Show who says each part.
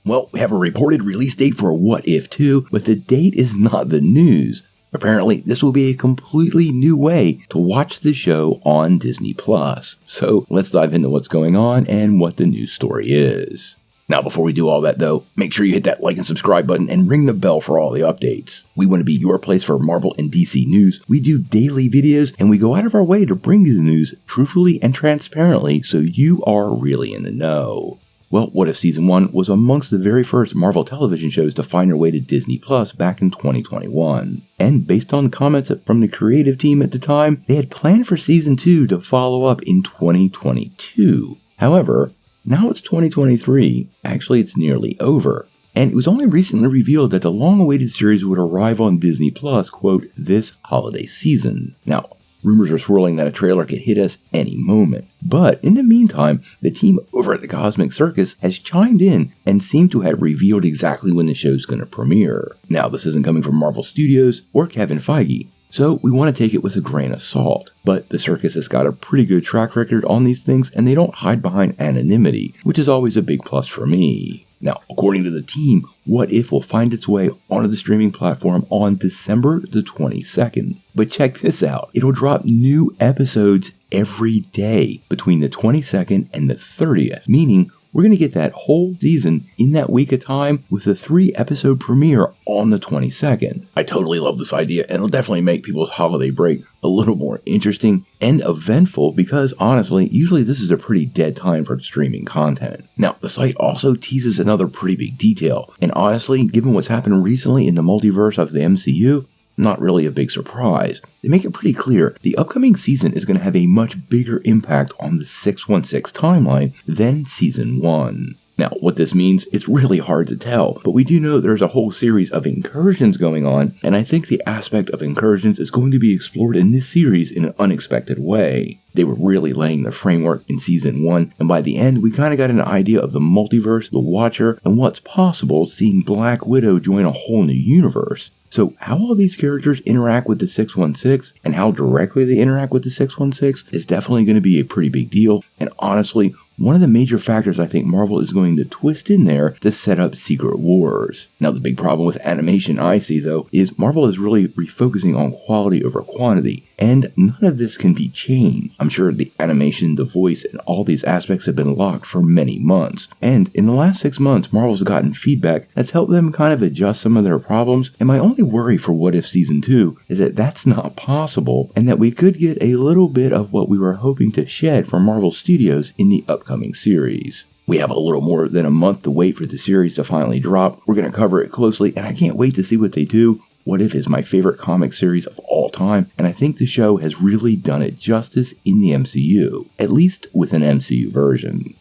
Speaker 1: Well, we have a reported release date for What If 2, but the date is not the news. Apparently, this will be a completely new way to watch the show on Disney+. So let's dive into what's going on and what the news story is. Now, before we do all that though, make sure you hit that like and subscribe button and ring the bell for all the updates. We want to be your place for Marvel and DC news. We do daily videos and we go out of our way to bring you the news truthfully and transparently so you are really in the know. Well, What If Season 1 was amongst the very first Marvel television shows to find their way to Disney Plus back in 2021. And based on comments from the creative team at the time, they had planned for Season 2 to follow up in 2022. However, now it's 2023, actually it's nearly over, and it was only recently revealed that the long-awaited series would arrive on Disney Plus, quote, this holiday season. Now, rumors are swirling that a trailer could hit us any moment, but in the meantime, the team over at the Cosmic Circus has chimed in and seemed to have revealed exactly when the show's going to premiere. Now, this isn't coming from Marvel Studios or Kevin Feige, so we want to take it with a grain of salt. But the circus has got a pretty good track record on these things and they don't hide behind anonymity, which is always a big plus for me. Now, according to the team, What If will find its way onto the streaming platform on December the 22nd. But check this out, it'll drop new episodes every day between the 22nd and the 30th, meaning we're going to get that whole season in that week of time with the 3-episode premiere on the 22nd. I totally love this idea and it'll definitely make people's holiday break a little more interesting and eventful because honestly, usually this is a pretty dead time for streaming content. Now, the site also teases another pretty big detail, and honestly, given what's happened recently in the multiverse of the MCU, not really a big surprise. They make it pretty clear the upcoming season is going to have a much bigger impact on the 616 timeline than Season 1. Now, what this means, it's really hard to tell, but we do know there's a whole series of incursions going on, and I think the aspect of incursions is going to be explored in this series in an unexpected way. They were really laying the framework in Season 1, and by the end, we kind of got an idea of the multiverse, the Watcher, and what's possible seeing Black Widow join a whole new universe. So how all these characters interact with the 616 and how directly they interact with the 616 is definitely going to be a pretty big deal. And honestly, one of the major factors I think Marvel is going to twist in there to set up Secret Wars. Now, the big problem with animation I see though is Marvel is really refocusing on quality over quantity, and none of this can be changed. I'm sure the animation, the voice, and all these aspects have been locked for many months. And in the last 6 months, Marvel's gotten feedback that's helped them kind of adjust some of their problems. And my only worry for What If Season 2 is that that's not possible, and that we could get a little bit of what we were hoping to shed from Marvel Studios in the upcoming series. We have a little more than a month to wait for the series to finally drop. We're going to cover it closely, and I can't wait to see what they do. What If is my favorite comic series of all time, and I think the show has really done it justice in the MCU, at least with an MCU version.